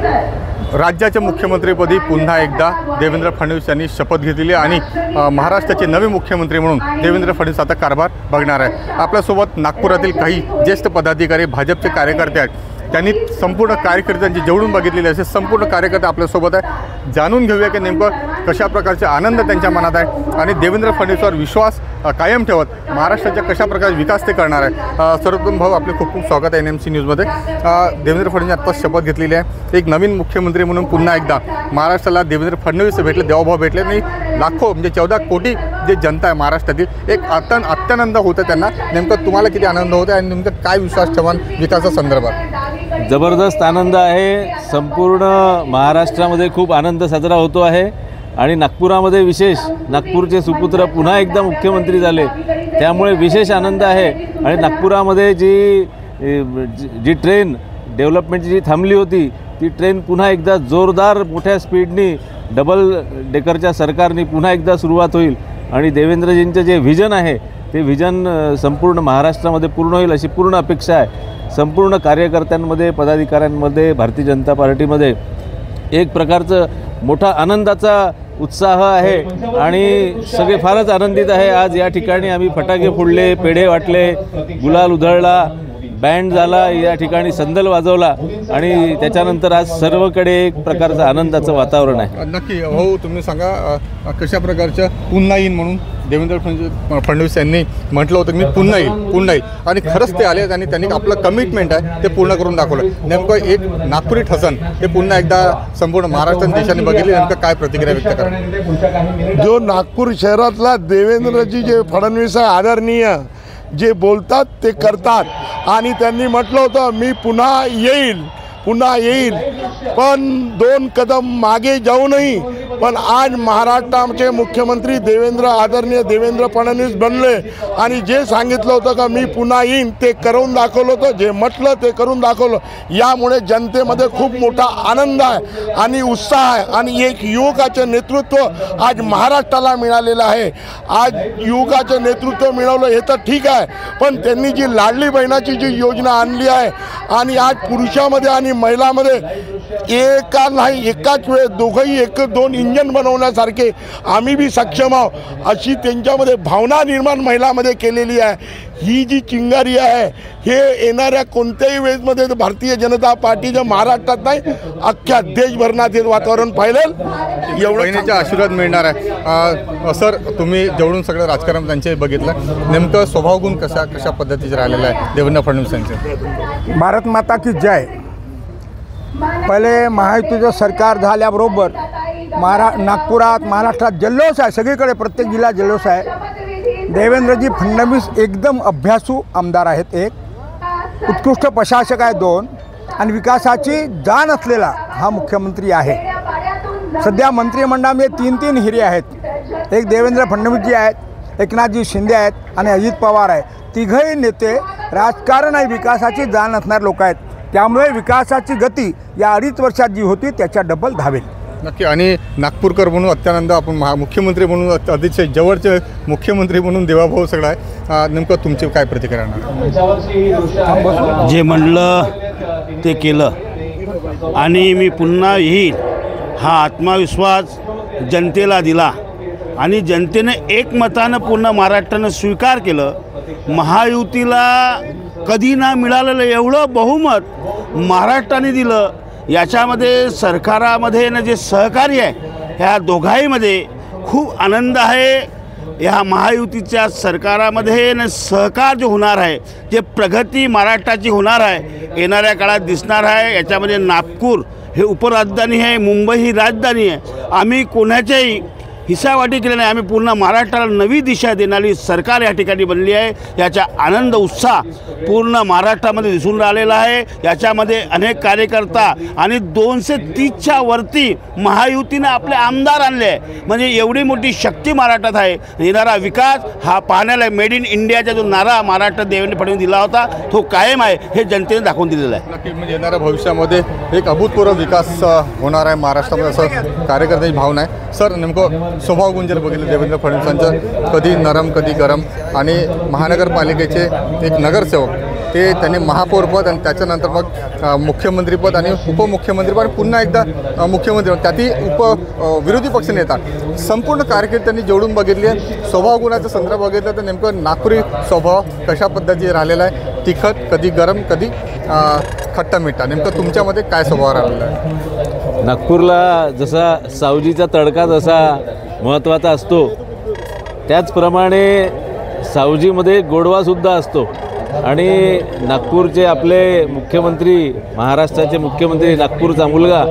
राज्याच्या मुख्यमंत्रीपदी पुन्हा एकदा देवेंद्र फडणवीस यांनी शपथ घेतलेली आणि महाराष्ट्राचे नवे मुख्यमंत्री म्हणून देवेंद्र फडणवीस आता कारभार बघणार आहे। आपल्यासोबत नागपुरातील काही ज्येष्ठ पदाधिकारी, भाजपचे कार्यकर्ते आहेत। त्यांनी संपूर्ण कार्यकर्त्यांची जवळून बघितलेली असे संपूर्ण कार्यकर्ते आपल्यासोबत आहे। जाणून घेऊया की नेमकं कशा प्रकारचे आनंद त्यांच्या मनात आहे आणि देवेंद्र फडणवीसवर विश्वास कायम ठेवत महाराष्ट्राच्या कशा प्रकारे विकास ते करणार आहे। सर्वप्रथम भाऊ, आपले खूप खूप स्वागत आहे NMC न्यूजमध्ये। देवेंद्र फडणवीस आत्ताच शपथ घेतलेली आहे। एक नवीन मुख्यमंत्री म्हणून पुन्हा एकदा महाराष्ट्राला देवेंद्र फडणवीस भेटले, देवभाव भेटले आणि लाखो म्हणजे 14 कोटी जे जनता आहे महाराष्ट्रातील एक अत्यानंद होतं त्यांना। नेमकं तुम्हाला किती आनंद होतो आणि नेमकं काय विश्वास ठेवून विकासासंदर्भात? जबरदस्त आनंद आहे। संपूर्ण महाराष्ट्रामध्ये खूप आनंद साजरा होतो आहे आणि नागपुरामध्ये विशेष, नागपूरचे सुपुत्र पुन्हा एकदा मुख्यमंत्री झाले त्यामुळे विशेष आनंद आहे। आणि नागपुरामध्ये जी ट्रेन डेव्हलपमेंटची जी थांबली होती ती ट्रेन पुन्हा एकदा जोरदार मोठ्या स्पीडनी डबल डेकरच्या सरकारने पुन्हा एकदा सुरुवात होईल आणि देवेंद्रजींचं जे व्हिजन आहे ते व्हिजन संपूर्ण महाराष्ट्रामध्ये पूर्ण होईल अशी पूर्ण अपेक्षा आहे। संपूर्ण कार्यकर्त्यांमध्ये, पदाधिकाऱ्यांमध्ये, भारतीय जनता पार्टीमध्ये एक प्रकारचं मोठा आनंदाचा उत्साह आहे आणि सगळे फारच आनंदित आहे। आज या ठिकाणी आम्ही फटाके फोडले, पेढे वाटले, गुलाल उधळला, बँड झाला, या ठिकाणी संदल वाजवला आणि त्याच्यानंतर आज सर्वकडे एक प्रकारचं आनंदाचं वातावरण आहे। नक्की हो, तुम्ही सांगा कशा प्रकारचं पुन्हा येईन म्हणून देवेंद्र फडणवीस यांनी म्हटलं होतं मी पुन्हा येईल आणि खरंच ते आले आणि त्यांनी आपलं कमिटमेंट आहे ते पूर्ण करून दाखवलं। नेमकं एक नागपुरी ठसन ते पुन्हा एकदा संपूर्ण महाराष्ट्र देशाने बघितले। नेमकं काय प्रतिक्रिया व्यक्त करा? जो नागपूर शहरातला देवेंद्रजी जे फडणवीस आदरणीय जे बोलतात ते करतात आणि त्यांनी म्हटलं होतं मी पुन्हा येईल पण 2 कदम मागे जाऊनही पण आज महाराष्ट्राचे मुख्यमंत्री आदरणीय देवेंद्र फडणवीस बनले आणि जे सांगितलं होतं का मी पुन्हा येईन ते करून दाखवलं होतं, जे म्हटलं ते करून दाखवलं। यामुळे जनतेमध्ये खूप मोठा आनंद आहे आणि उत्साह आहे आणि एक युवकाचे नेतृत्व आज महाराष्ट्राला मिळालेलं आहे। आज युवकाचे नेतृत्व मिळवलं हे तर ठीक आहे, पण त्यांनी जी लाडली बहिणाची जी योजना आणली आहे आणि आज पुरुषामध्ये आणि महिलामध्ये एकाच वेळेस दोघंही 1-2 इंजन बनवण्यासारखे आम्ही बी सक्षम आहोत अशी त्यांच्यामध्ये भावना निर्माण महिलामध्ये केलेली आहे। ही जी चिंगारी आहे हे येणाऱ्या कोणत्याही वेळेसमध्ये भारतीय जनता पार्टीच्या महाराष्ट्रात नाही अख्ख्या देशभरात हे वातावरण पाहिलं बहिणीचा आशीर्वाद मिळणार आहे। सर, तुम्ही जवळून सगळं राजकारण त्यांचे बघितलं, नेमकं स्वभावगुण कशा पद्धतीचे राहिलेलं आहे देवेंद्र फडणवीस यांचे? भारत माता की जय। पहिले महायुतीचं सरकार झाल्याबरोबर नागपुरात, महाराष्ट्रात जल्लोष आहे, सगळीकडे प्रत्येक जिल्हा जल्लोष आहे। देवेंद्रजी फडणवीस एकदम अभ्यासू आमदार आहेत, 1 उत्कृष्ट प्रशासक आहे, 2 आणि विकासाची जाण असलेला हा मुख्यमंत्री आहे। सध्या मंत्रिमंडळामध्ये 3 हिरे आहेत, एक देवेंद्र फडणवीसजी आहेत, एकनाथजी शिंदे आहेत आणि अजित पवार आहे। तिघही नेते राजकारण आणि विकासाची जाण असणारे लोक आहेत, त्यामुळे विकासाची गती या 2.5 वर्षात जी होती त्याच्या डबल धावेल। नक्की। आणि नागपूरकर म्हणून अत्यानंद, आपण मुख्यमंत्री म्हणून अतिशय जवळचे मुख्यमंत्री म्हणून देवाभाऊ सगळा आहे। नेमकं तुमची काय प्रतिक्रिया? जे म्हणलं ते केलं आणि मी पुन्हा येईल हा आत्मविश्वास जनतेला दिला आणि जनतेने एकमतानं पूर्ण महाराष्ट्रानं स्वीकार केलं। महायुतीला कधी ना मिळालेलं एवढं बहुमत महाराष्ट्राने दिलं। याच्यामध्ये सरकारामध्ये ना जे सहकार्य आहे ह्या दोघांमध्ये खूप आनंद आहे। ह्या महायुतीच्या सरकारामध्ये ना सहकार जो होणार आहे, जे प्रगती महाराष्ट्राची होणार आहे, येणाऱ्या काळात दिसणार आहे। याच्यामध्ये नागपूर हे उपराजधानी आहे, मुंबई ही राजधानी आहे। आम्ही कोणाच्याही हिसावाटी केले नाही, आम्ही पूर्ण महाराष्ट्राला नवी दिशा देणारी सरकार या ठिकाणी बनली आहे। याचा आनंद उत्साह पूर्ण महाराष्ट्रामध्ये दिसून राहिलेला आहे। याच्यामध्ये अनेक कार्यकर्ता आणि 230च्या वरती महायुतीने आपले आमदार आणले आहे, म्हणजे एवढी मोठी शक्ती महाराष्ट्रात आहे। येणारा विकास हा पाहण्याला मेड इन इंडियाचा जो नारा महाराष्ट्रात देवेंद्र फडणवीस दिला होता तो कायम आहे, हे जनतेने दाखवून दिलेलं आहे। नक्की, म्हणजे येणाऱ्या भविष्यामध्ये एक अभूतपूर्व विकास होणार आहे महाराष्ट्रामध्ये असं कार्यकर्त्याची भावना आहे। सर, नेमकं स्वभावगुण जर बघितलं देवेंद्र फडणवीसांचं, कधी नरम कधी गरम आणि महानगरपालिकेचे एक नगरसेवक ते त्यांनी महापौरपद आणि त्याच्यानंतर मग मुख्यमंत्रीपद आणि उपमुख्यमंत्रीपद आणि पुन्हा एकदा मुख्यमंत्री, त्यातही विरोधी पक्ष नेता. संपूर्ण कारकीर्द त्यांनी जोडून बघितली आहे. स्वभाव गुणाचा संदर्भ बघितलं तर नेमकं नागपुरी स्वभाव कशा पद्धतीने राहिलेला आहे, तिखट, कधी गरम, कधी खट्टा मिठा. नेमकं तुमच्यामध्ये काय स्वभाव राहिलेला आहे? नागपूरला जसा सावजीचा तडका जसा महत्त्वाचा असतो, त्याचप्रमाणे सावजीमध्ये गोडवासुद्धा असतो. आणि नागपूरचे आपले मुख्यमंत्री, महाराष्ट्राचे मुख्यमंत्री, नागपूरचा मुलगा,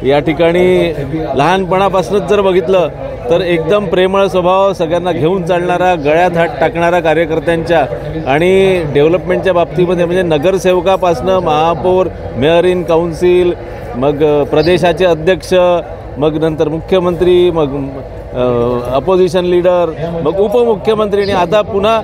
या ठिकाणी लहानपणापासूनच जर बघितलं तर एकदम प्रेमळ स्वभाव, सगळ्यांना घेऊन चालणारा, गळ्यात हात टाकणारा कार्यकर्त्यांच्या, आणि डेव्हलपमेंटच्या बाबतीमध्ये म्हणजे नगरसेवकापासनं महापौर, मेयर इन काउन्सिल, मग प्रदेशाचे अध्यक्ष, मग नंतर मुख्यमंत्री, मग अपोजिशन लीडर, मग उपमुख्यमंत्री, आणि आता पुन्हा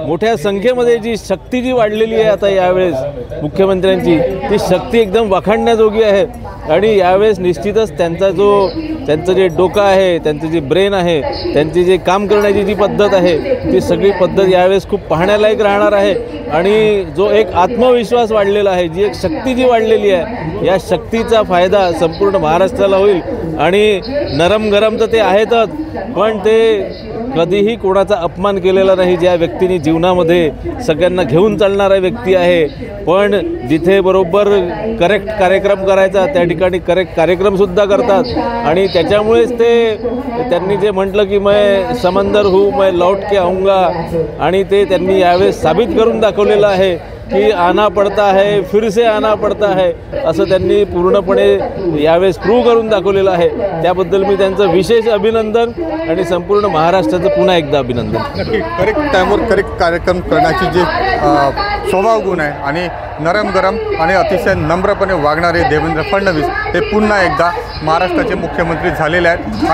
मोठ्या संख्येमध्ये जी शक्ती जी वाढलेली आहे आता यावेळेस मुख्यमंत्र्यांची, ती शक्ती एकदम वाखाणण्याजोगी आहे. आणि यावेळेस निश्चितच त्यांचं जे डोकं आहे, त्यांचं जे ब्रेन आहे, त्यांची जे काम करण्याची जी पद्धत आहे, ती सगळी पद्धत यावेळेस खूप पाहण्यालायक राहणार आहे. आणि जो एक आत्मविश्वास वाढलेला आहे, जी एक शक्ती जी वाढलेली आहे, या शक्तीचा फायदा संपूर्ण महाराष्ट्राला होईल. आणि नरम गरम तर ते आहेतच, पण ते कधीही कोणाचा अपमान केलेला नाही. ज्या व्यक्तीने जीवनामध्ये सगळ्यांना घेऊन चालणारा व्यक्ती आहे, पण जिथे बरोबर करेक्ट कार्यक्रम करायचा त्या ठिकाणी करेक्ट कार्यक्रमसुद्धा करतात. आणि त्याच्यामुळेच त्यांनी जे म्हटलं की मैं समंदर हूँ, मैं लौट के आऊँगा, आणि ते त्यांनी यावेळेस साबित करून दाखवलेलं आहे की आना पडता है, फिर से आना पडता है, असं त्यांनी पूर्णपणे यावेळेस प्रूव्ह करून दाखवलेलं आहे. त्याबद्दल मी त्यांचं विशेष अभिनंदन आणि संपूर्ण महाराष्ट्राचं पुन्हा एकदा अभिनंदन. नक्की करेक्ट टाईमवर करेक्ट कार्यक्रम करण्याची जे स्वभाव गुण आहे आणि नरम गरम आणि अतिशय नम्रपणे वागणारे देवेंद्र फडणवीस हे पुन्हा एकदा महाराष्ट्राचे मुख्यमंत्री झालेले आहेत.